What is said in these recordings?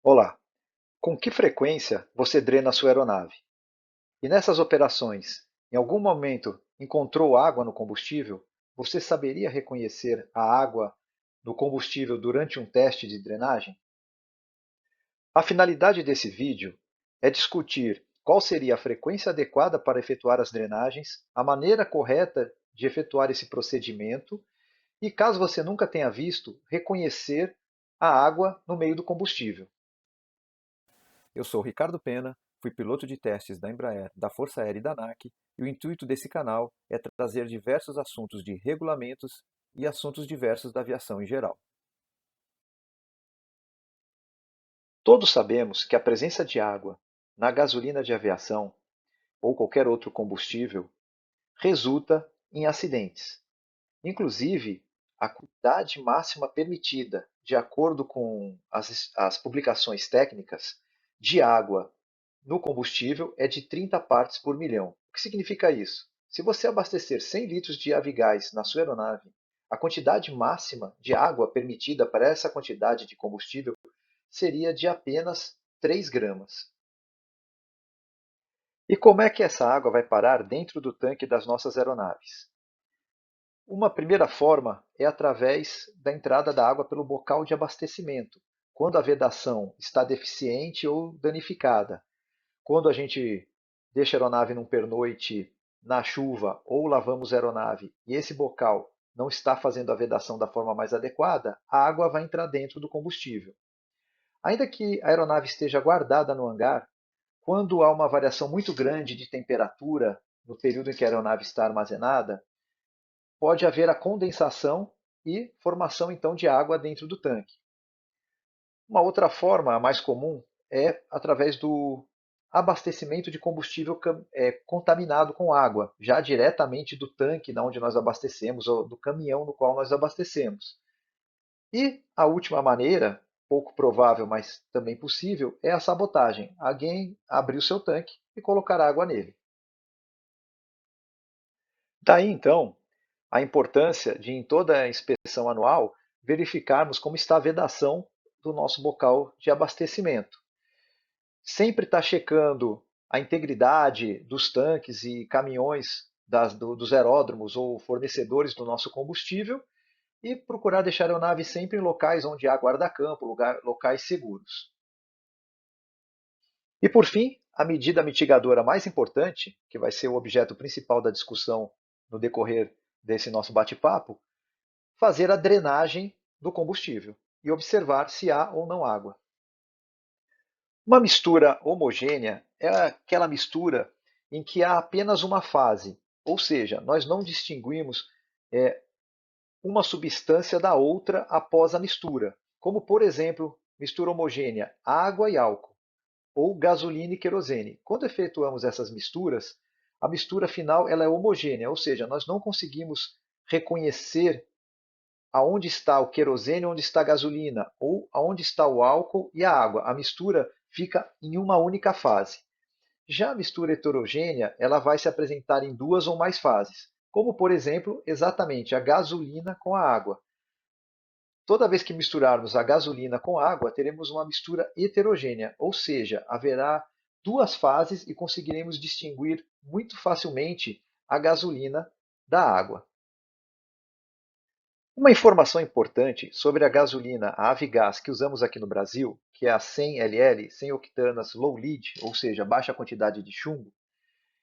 Olá, com que frequência você drena a sua aeronave? E nessas operações, em algum momento encontrou água no combustível? Você saberia reconhecer a água no combustível durante um teste de drenagem? A finalidade desse vídeo é discutir qual seria a frequência adequada para efetuar as drenagens, a maneira correta de efetuar esse procedimento e, caso você nunca tenha visto, reconhecer a água no meio do combustível. Eu sou Ricardo Pena, fui piloto de testes da Embraer, da Força Aérea e da ANAC, e o intuito desse canal é trazer diversos assuntos de regulamentos e assuntos diversos da aviação em geral. Todos sabemos que a presença de água na gasolina de aviação ou qualquer outro combustível resulta em acidentes. Inclusive, a quantidade máxima permitida, de acordo com as publicações técnicas, de água no combustível é de 30 partes por milhão. O que significa isso? Se você abastecer 100 litros de avigás na sua aeronave, a quantidade máxima de água permitida para essa quantidade de combustível seria de apenas 3 gramas. E como é que essa água vai parar dentro do tanque das nossas aeronaves? Uma primeira forma é através da entrada da água pelo bocal de abastecimento, quando a vedação está deficiente ou danificada. Quando a gente deixa a aeronave num pernoite na chuva ou lavamos a aeronave e esse bocal não está fazendo a vedação da forma mais adequada, a água vai entrar dentro do combustível. Ainda que a aeronave esteja guardada no hangar, quando há uma variação muito grande de temperatura no período em que a aeronave está armazenada, pode haver a condensação e formação então de água dentro do tanque. Uma outra forma, a mais comum, é através do abastecimento de combustível contaminado com água, já diretamente do tanque onde nós abastecemos ou do caminhão no qual nós abastecemos. E a última maneira, pouco provável, mas também possível, é a sabotagem. Alguém abrir o seu tanque e colocar água nele. Daí então a importância de, em toda a inspeção anual, verificarmos como está a vedação do nosso bocal de abastecimento. Sempre estar checando a integridade dos tanques e caminhões dos aeródromos ou fornecedores do nosso combustível e procurar deixar a aeronave sempre em locais onde há guarda-campo, locais seguros. E por fim, a medida mitigadora mais importante, que vai ser o objeto principal da discussão no decorrer desse nosso bate-papo, fazer a drenagem do combustível e observar se há ou não água. Uma mistura homogênea é aquela mistura em que há apenas uma fase, ou seja, nós não distinguimos uma substância da outra após a mistura, como por exemplo, mistura homogênea água e álcool, ou gasolina e querosene. Quando efetuamos essas misturas, a mistura final ela é homogênea, ou seja, nós não conseguimos reconhecer aonde está o querosene, onde está a gasolina, ou aonde está o álcool e a água. A mistura fica em uma única fase. Já a mistura heterogênea, ela vai se apresentar em duas ou mais fases, como por exemplo, exatamente a gasolina com a água. Toda vez que misturarmos a gasolina com água, teremos uma mistura heterogênea, ou seja, haverá duas fases e conseguiremos distinguir muito facilmente a gasolina da água. Uma informação importante sobre a gasolina, a Avigás, que usamos aqui no Brasil, que é a 100 ml, 100 octanas low lead, ou seja, baixa quantidade de chumbo,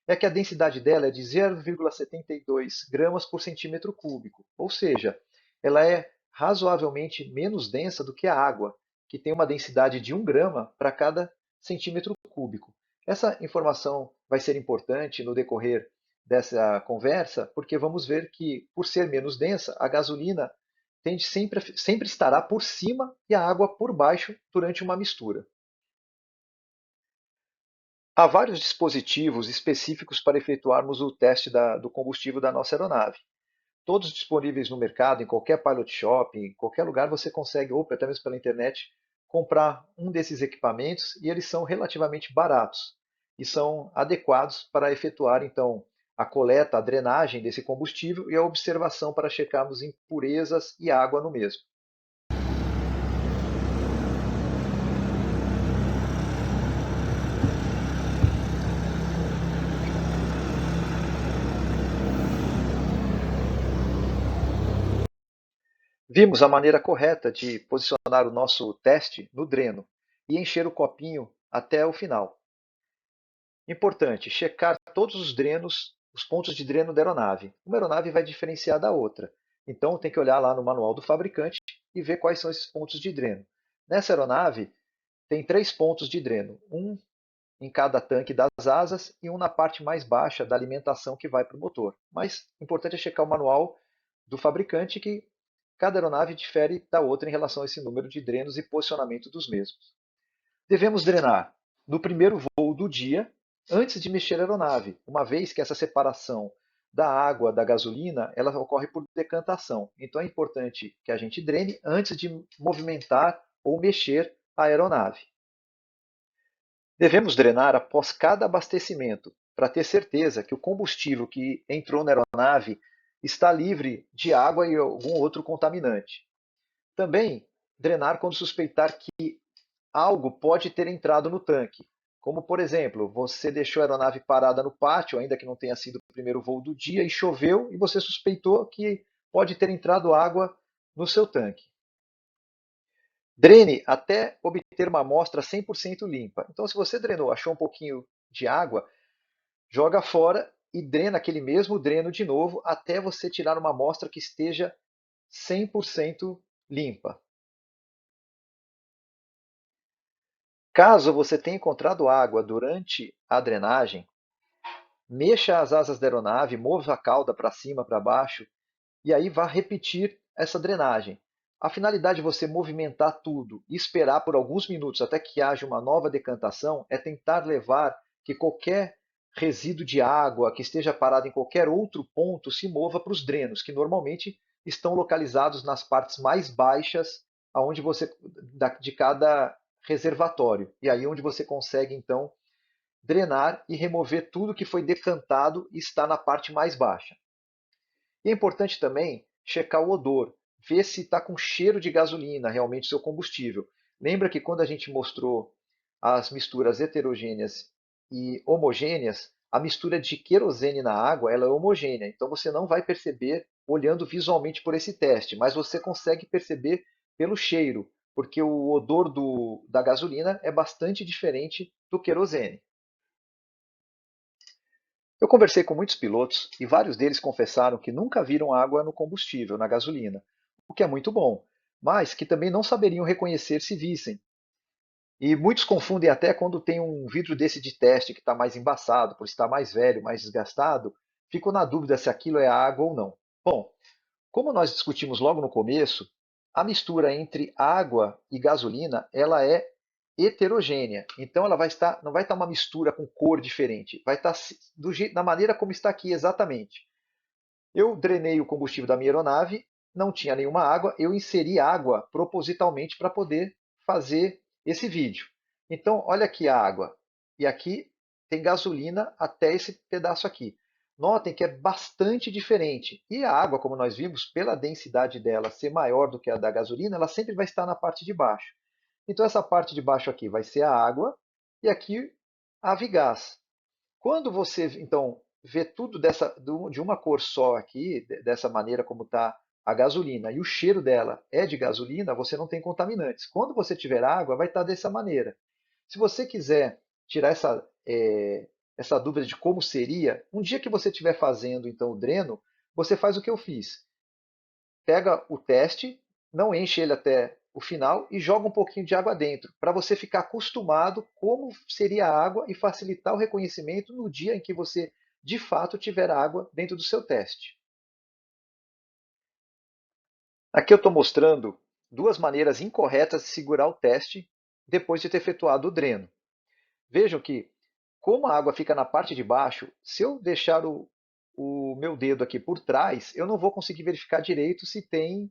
é que a densidade dela é de 0,72 gramas por centímetro cúbico, ou seja, ela é razoavelmente menos densa do que a água, que tem uma densidade de 1 grama para cada centímetro cúbico. Essa informação vai ser importante no decorrer dessa conversa, porque vamos ver que, por ser menos densa, a gasolina tende sempre estará por cima e a água por baixo durante uma mistura. Há vários dispositivos específicos para efetuarmos o teste do combustível da nossa aeronave. Todos disponíveis no mercado, em qualquer pilot shop, em qualquer lugar você consegue, ou até mesmo pela internet, comprar um desses equipamentos e eles são relativamente baratos e são adequados para efetuar então a coleta, a drenagem desse combustível e a observação para checarmos impurezas e água no mesmo. Vimos a maneira correta de posicionar o nosso teste no dreno e encher o copinho até o final. Importante, checar todos os drenos, os pontos de dreno da aeronave. Uma aeronave vai diferenciar da outra. Então tem que olhar lá no manual do fabricante e ver quais são esses pontos de dreno. Nessa aeronave tem 3 pontos de dreno, um em cada tanque das asas e um na parte mais baixa da alimentação que vai para o motor. Mas importante é checar o manual do fabricante que cada aeronave difere da outra em relação a esse número de drenos e posicionamento dos mesmos. Devemos drenar no primeiro voo do dia, antes de mexer a aeronave, uma vez que essa separação da água da gasolina ela ocorre por decantação. Então é importante que a gente drene antes de movimentar ou mexer a aeronave. Devemos drenar após cada abastecimento, para ter certeza que o combustível que entrou na aeronave está livre de água e algum outro contaminante. Também drenar quando suspeitar que algo pode ter entrado no tanque. Como, por exemplo, você deixou a aeronave parada no pátio, ainda que não tenha sido o primeiro voo do dia, e choveu, e você suspeitou que pode ter entrado água no seu tanque. Drene até obter uma amostra 100% limpa. Então, se você drenou, achou um pouquinho de água, joga fora e drena aquele mesmo dreno de novo até você tirar uma amostra que esteja 100% limpa. Caso você tenha encontrado água durante a drenagem, mexa as asas da aeronave, mova a cauda para cima, para baixo, e aí vá repetir essa drenagem. A finalidade de você movimentar tudo e esperar por alguns minutos até que haja uma nova decantação é tentar levar que qualquer resíduo de água que esteja parado em qualquer outro ponto se mova para os drenos, que normalmente estão localizados nas partes mais baixas aonde você de cada reservatório. E aí onde você consegue então drenar e remover tudo que foi decantado e está na parte mais baixa. E é importante também checar o odor, ver se está com cheiro de gasolina realmente seu combustível. Lembra que quando a gente mostrou as misturas heterogêneas e homogêneas, a mistura de querosene na água ela é homogênea, então você não vai perceber olhando visualmente por esse teste, mas você consegue perceber pelo cheiro, porque o odor da gasolina é bastante diferente do querosene. Eu conversei com muitos pilotos e vários deles confessaram que nunca viram água no combustível, na gasolina, o que é muito bom, mas que também não saberiam reconhecer se vissem. E muitos confundem até quando tem um vidro desse de teste que está mais embaçado, por estar mais velho, mais desgastado, ficam na dúvida se aquilo é água ou não. Bom, como nós discutimos logo no começo, a mistura entre água e gasolina ela é heterogênea. Então ela vai estar, não vai estar uma mistura com cor diferente, vai estar da maneira como está aqui exatamente. Eu drenei o combustível da minha aeronave, não tinha nenhuma água, eu inseri água propositalmente para poder fazer esse vídeo. Então, olha aqui a água. E aqui tem gasolina até esse pedaço aqui. Notem que é bastante diferente. E a água, como nós vimos, pela densidade dela ser maior do que a da gasolina, ela sempre vai estar na parte de baixo. Então, essa parte de baixo aqui vai ser a água e aqui a Avigás. Quando você, então, vê tudo de uma cor só aqui, dessa maneira como está a gasolina, e o cheiro dela é de gasolina, você não tem contaminantes. Quando você tiver água, vai estar dessa maneira. Se você quiser tirar essa dúvida de como seria, um dia que você estiver fazendo então o dreno, você faz o que eu fiz. Pega o teste, não enche ele até o final e joga um pouquinho de água dentro, para você ficar acostumado como seria a água e facilitar o reconhecimento no dia em que você de fato tiver água dentro do seu teste. Aqui eu estou mostrando duas maneiras incorretas de segurar o teste depois de ter efetuado o dreno. Vejam que, como a água fica na parte de baixo, se eu deixar o meu dedo aqui por trás, eu não vou conseguir verificar direito se tem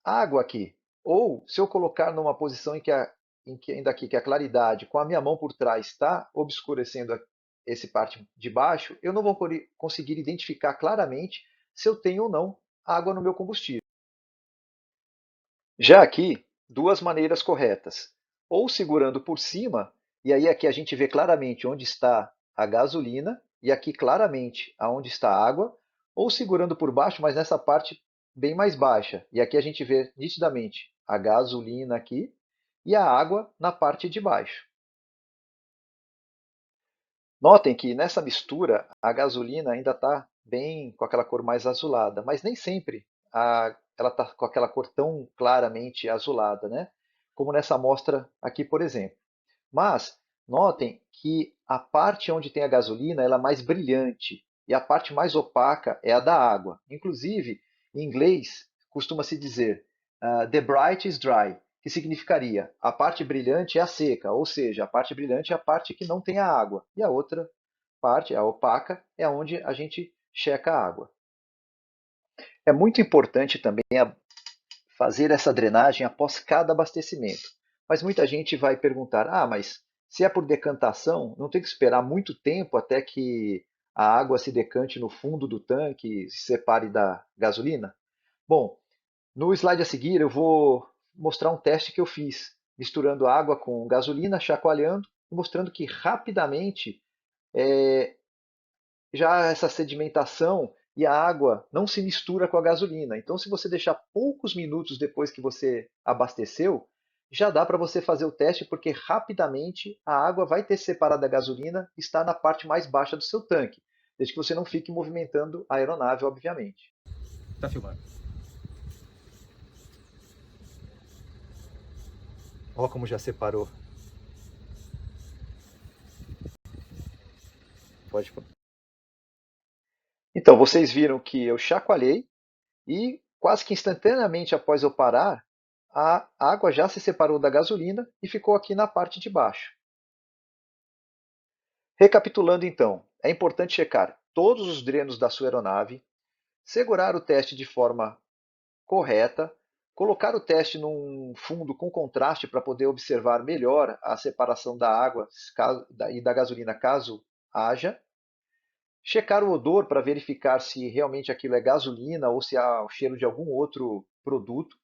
água aqui. Ou se eu colocar numa posição em que ainda aqui que a claridade com a minha mão por trás está obscurecendo esse parte de baixo, eu não vou conseguir identificar claramente se eu tenho ou não água no meu combustível. Já aqui, duas maneiras corretas. Ou segurando por cima, e aí aqui a gente vê claramente onde está a gasolina, e aqui claramente aonde está a água, ou segurando por baixo, mas nessa parte bem mais baixa. E aqui a gente vê nitidamente a gasolina aqui e a água na parte de baixo. Notem que nessa mistura a gasolina ainda está bem com aquela cor mais azulada, mas nem sempre ela está com aquela cor tão claramente azulada, né? Como nessa amostra aqui, por exemplo. Mas notem que a parte onde tem a gasolina ela é mais brilhante e a parte mais opaca é a da água. Inclusive, em inglês, costuma-se dizer the bright is dry, que significaria a parte brilhante é a seca, ou seja, a parte brilhante é a parte que não tem a água, e a outra parte, a opaca, é onde a gente checa a água. É muito importante também fazer essa drenagem após cada abastecimento. Mas muita gente vai perguntar: mas se é por decantação, não tem que esperar muito tempo até que a água se decante no fundo do tanque e se separe da gasolina? Bom, no slide a seguir eu vou mostrar um teste que eu fiz, misturando água com gasolina, chacoalhando, e mostrando que rapidamente já essa sedimentação e a água não se mistura com a gasolina. Então, se você deixar poucos minutos depois que você abasteceu, já dá para você fazer o teste, porque rapidamente a água vai ter separado da gasolina e está na parte mais baixa do seu tanque, desde que você não fique movimentando a aeronave, obviamente. Tá filmando. Olha como já separou. Pode. Então, vocês viram que eu chacoalhei e quase que instantaneamente após eu parar, a água já se separou da gasolina e ficou aqui na parte de baixo. Recapitulando então, é importante checar todos os drenos da sua aeronave, segurar o teste de forma correta, colocar o teste num fundo com contraste para poder observar melhor a separação da água e da gasolina caso haja, checar o odor para verificar se realmente aquilo é gasolina ou se há o cheiro de algum outro produto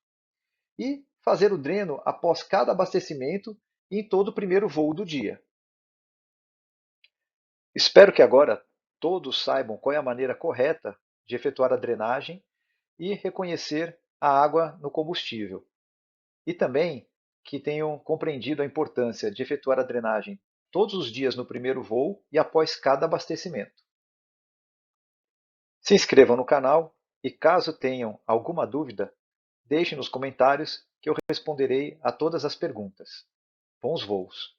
e fazer o dreno após cada abastecimento e em todo o primeiro voo do dia. Espero que agora todos saibam qual é a maneira correta de efetuar a drenagem e reconhecer a água no combustível. E também que tenham compreendido a importância de efetuar a drenagem todos os dias no primeiro voo e após cada abastecimento. Se inscrevam no canal e, caso tenham alguma dúvida, deixem nos comentários que eu responderei a todas as perguntas. Bons voos!